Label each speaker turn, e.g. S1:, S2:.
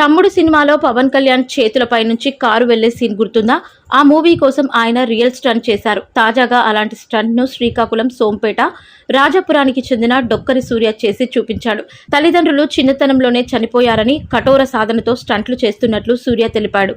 S1: తమ్ముడు సినిమాలో పవన్ కళ్యాణ్ చేతులపై నుంచి కారు వెళ్లే సీన్ గుర్తుందా? ఆ మూవీ కోసం ఆయన రియల్ స్టంట్ చేశారు. తాజాగా అలాంటి స్టంట్ ను శ్రీకాకుళం సోంపేట రాజాపురానికి చెందిన డొక్కరి సూర్య చేసి చూపించాడు. తల్లిదండ్రులు చిన్నతనంలోనే చనిపోయారని కఠోర సాధనతో స్టంట్లు చేస్తున్నట్లు సూర్య తెలిపాడు.